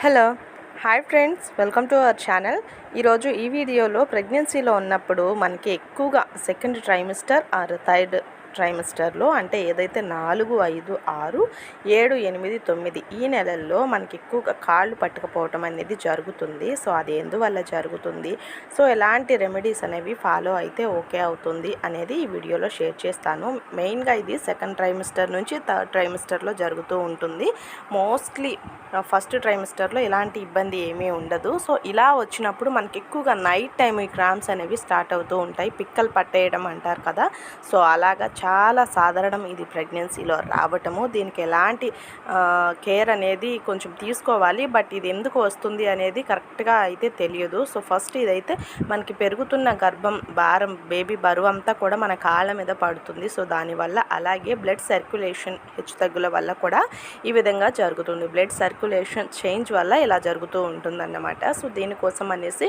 Hello hi friends, welcome to our channel. ఈరోజు ఈ వీడియోలో ప్రెగ్నెన్సీలో ఉన్నప్పుడు మనకి ఎక్కువగా సెకండ్ ట్రైమిస్టర్ ఆర్ థర్డ్ ట్రైమిస్టర్లో అంటే ఏదైతే 4, 5, 6, 7, 8, 9 ఈ నెలల్లో మనకి ఎక్కువగా కాళ్ళు పట్టుకపోవటం అనేది జరుగుతుంది. సో అది ఎందువల్ల జరుగుతుంది, సో ఎలాంటి రెమెడీస్ అనేవి ఫాలో అయితే ఓకే అవుతుంది అనేది ఈ వీడియోలో షేర్ చేస్తాను. మెయిన్గా ఇది సెకండ్ ట్రైమిస్టర్ నుంచి థర్డ్ ట్రైమిస్టర్లో జరుగుతూ ఉంటుంది. మోస్ట్లీ ఫస్ట్ ట్రైమిస్టర్లో ఎలాంటి ఇబ్బంది ఏమీ ఉండదు. సో ఇలా వచ్చినప్పుడు మనకి ఎక్కువగా నైట్ టైం ఈ క్రాంప్స్ అనేవి స్టార్ట్ అవుతూ ఉంటాయి. పిక్కలు పట్టేయడం అంటారు కదా, సో అలాగా చాలా సాధారణం ఇది ప్రెగ్నెన్సీలో రావటము. దీనికి ఎలాంటి కేర్ అనేది కొంచెం తీసుకోవాలి, బట్ ఇది ఎందుకు వస్తుంది అనేది కరెక్ట్గా అయితే తెలియదు. సో ఫస్ట్ ఇదైతే మనకి పెరుగుతున్న గర్భం భారం, బేబీ బరువు అంతా కూడా మన కాళ్ళ మీద పడుతుంది. సో దానివల్ల అలాగే బ్లడ్ సర్క్యులేషన్ హెచ్చుతగ్గుల వల్ల కూడా ఈ విధంగా జరుగుతుంది. బ్లడ్ సర్క్యులేషన్ చేంజ్ వల్ల ఇలా జరుగుతూ ఉంటుందన్నమాట. సో దీనికోసం అనేసి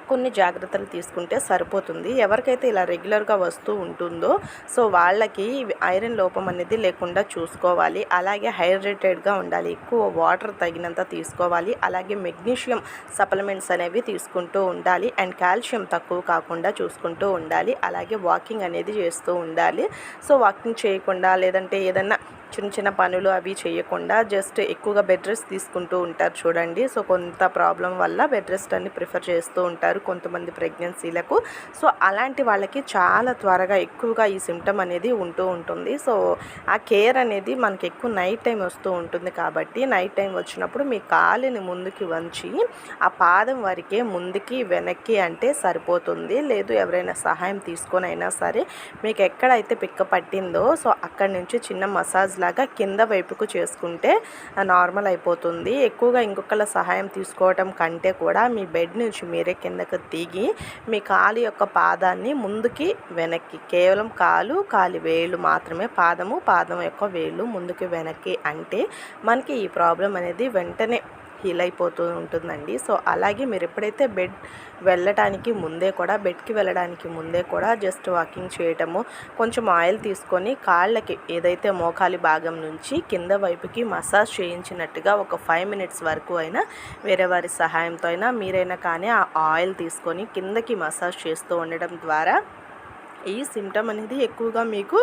కొన్ని జాగ్రత్తలు తీసుకుంటే సరిపోతుంది. ఎవరికైతే ఇలా రెగ్యులర్గా వస్తూ ఉంటుందో సో వాళ్ళకి ఐరన్ లోపం అనేది లేకుండా చూసుకోవాలి. అలాగే హైడ్రేటెడ్గా ఉండాలి, ఎక్కువ వాటర్ తగినంత తీసుకోవాలి. అలాగే మెగ్నీషియం సప్లిమెంట్స్ అనేవి తీసుకుంటూ ఉండాలి. అండ్ కాల్షియం తక్కువ కాకుండా చూసుకుంటూ ఉండాలి. అలాగే వాకింగ్ అనేది చేస్తూ ఉండాలి. సో వాకింగ్ చేయకుండా లేదంటే ఏదన్నా చిన్న చిన్న పనులు అవి చేయకుండా జస్ట్ ఎక్కువగా బెడ్ రెస్ట్ తీసుకుంటూ ఉంటారు చూడండి. సో కొంత ప్రాబ్లం వల్ల బెడ్ రెస్ట్ అని ప్రిఫర్ చేస్తూ ఉంటారు కొంతమంది ప్రెగ్నెన్సీలకు. సో అలాంటి వాళ్ళకి చాలా త్వరగా ఎక్కువగా ఈ సిమ్టమ్ అనేది ఉంటూ ఉంటుంది. సో ఆ కేర్ అనేది మనకి ఎక్కువ నైట్ టైం వస్తూ ఉంటుంది. కాబట్టి నైట్ టైం వచ్చినప్పుడు మీ కాలుని ముందుకి వంచి ఆ పాదం వరకే ముందుకి వెనక్కి అంటే సరిపోతుంది. లేదు ఎవరైనా సహాయం తీసుకొని అయినా సరే మీకు ఎక్కడైతే పిక్క పట్టిందో సో అక్కడి నుంచి చిన్న మసాజ్ లాగా కింద వైపుకు చేసుకుంటే నార్మల్ అయిపోతుంది. ఎక్కువగా ఇంకొకళ్ళ సహాయం తీసుకోవటం కంటే కూడా మీ బెడ్ నుంచి మీరే కిందకు దిగి మీ కాలు యొక్క పాదాన్ని ముందుకి వెనక్కి, కేవలం కాలి వేళ్ళు మాత్రమే, పాదం యొక్క వేళ్ళు ముందుకి వెనక్కి అంటే మనకి ఈ ప్రాబ్లం అనేది వెంటనే హీల్ అయిపోతూ ఉంటుందండి. సో అలాగే మీరు ఎప్పుడైతే బెడ్కి వెళ్ళడానికి ముందే కూడా జస్ట్ వాకింగ్ చేయటము, కొంచెం ఆయిల్ తీసుకొని కాళ్ళకి ఏదైతే మోకాలి భాగం నుంచి కింద వైపుకి మసాజ్ చేయించినట్టుగా ఒక 5 మినిట్స్ వరకు అయినా వేరే వారి సహాయంతో అయినా మీరైనా కానీ ఆ ఆయిల్ తీసుకొని కిందకి మసాజ్ చేస్తూ ఉండడం ద్వారా ఈ సిమ్టమ్ అనేది ఎక్కువగా మీకు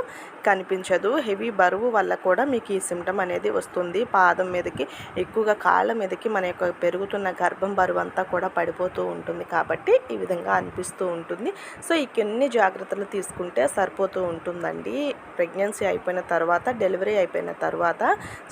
కనిపించదు. హెవీ బరువు వల్ల కూడా మీకు ఈ సిమ్టమ్ అనేది వస్తుంది. పాదం మీదకి ఎక్కువగా కాళ్ళ మీదకి మన యొక్క పెరుగుతున్న గర్భం బరువు అంతా కూడా పడిపోతూ ఉంటుంది. కాబట్టి ఈ విధంగా అనిపిస్తూ ఉంటుంది. సో ఈ కొన్ని జాగ్రత్తలు తీసుకుంటే సరిపోతూ ఉంటుందండి. ప్రెగ్నెన్సీ అయిపోయిన తర్వాత, డెలివరీ అయిపోయిన తర్వాత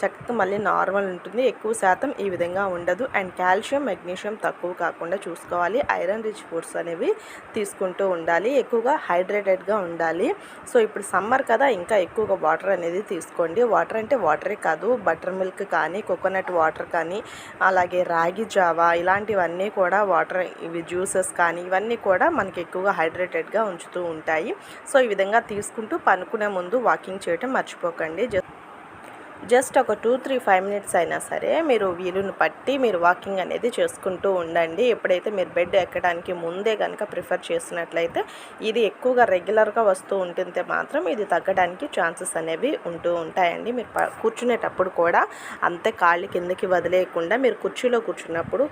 చక్కగా మళ్ళీ నార్మల్ ఉంటుంది. ఎక్కువ శాతం ఈ విధంగా ఉండదు. అండ్ కాల్షియం, మెగ్నీషియం తక్కువ కాకుండా చూసుకోవాలి. ఐరన్ రిచ్ ఫుడ్స్ అనేవి తీసుకుంటూ ఉండాలి. ఎక్కువగా హైడ్రేటెడ్గా ఉండాలి. సో ఇప్పుడు సమ్మర్ కదా, ఇంకా ఎక్కువగా వాటర్ అనేది తీసుకోండి. వాటర్ అంటే వాటరే కాదు, బటర్ మిల్క్ కానీ, కోకోనట్ వాటర్ కానీ, అలాగే రాగి జావా ఇలాంటివన్నీ కూడా వాటర్, ఇవి జ్యూసెస్ కానీ ఇవన్నీ కూడా మనకి ఎక్కువగా హైడ్రేటెడ్గా ఉంచుతూ ఉంటాయి. సో ఈ విధంగా తీసుకుంటూ పనుకునే ముందు వాకింగ్ చేయటం మర్చిపోకండి. జస్ట్ ఒక 2-3-5 మినిట్స్ అయినా సరే మీరు వీలుని పట్టి మీరు వాకింగ్ అనేది చేసుకుంటూ ఉండండి. ఎప్పుడైతే మీరు బెడ్ ఎక్కడానికి ముందే కనుక ప్రిఫర్ చేసినట్లయితే ఇది ఎక్కువగా రెగ్యులర్గా వస్తూ ఉంటుంటే మాత్రం ఇది తగ్గడానికి ఛాన్సెస్ అనేవి ఉంటూ ఉంటాయండి. మీరు కూర్చునేటప్పుడు కూడా అంతే కాళ్ళు కిందకి వదిలేయకుండా మీరు కుర్చీలో కూర్చున్నప్పుడు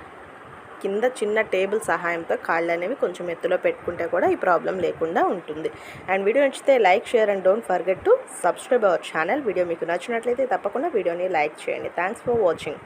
కింద చిన్న టేబుల్ సహాయంతో కాళ్ళు అనేవి కొంచెం ఎత్తులో పెట్టుకుంటే కూడా ఈ ప్రాబ్లం లేకుండా ఉంటుంది. అండ్ వీడియో నచ్చితే like, share and don't forget to subscribe our channel. Video మీకు నచ్చినట్లయితే తప్పకుండా వీడియోని లైక్ చేయండి. Thanks for watching.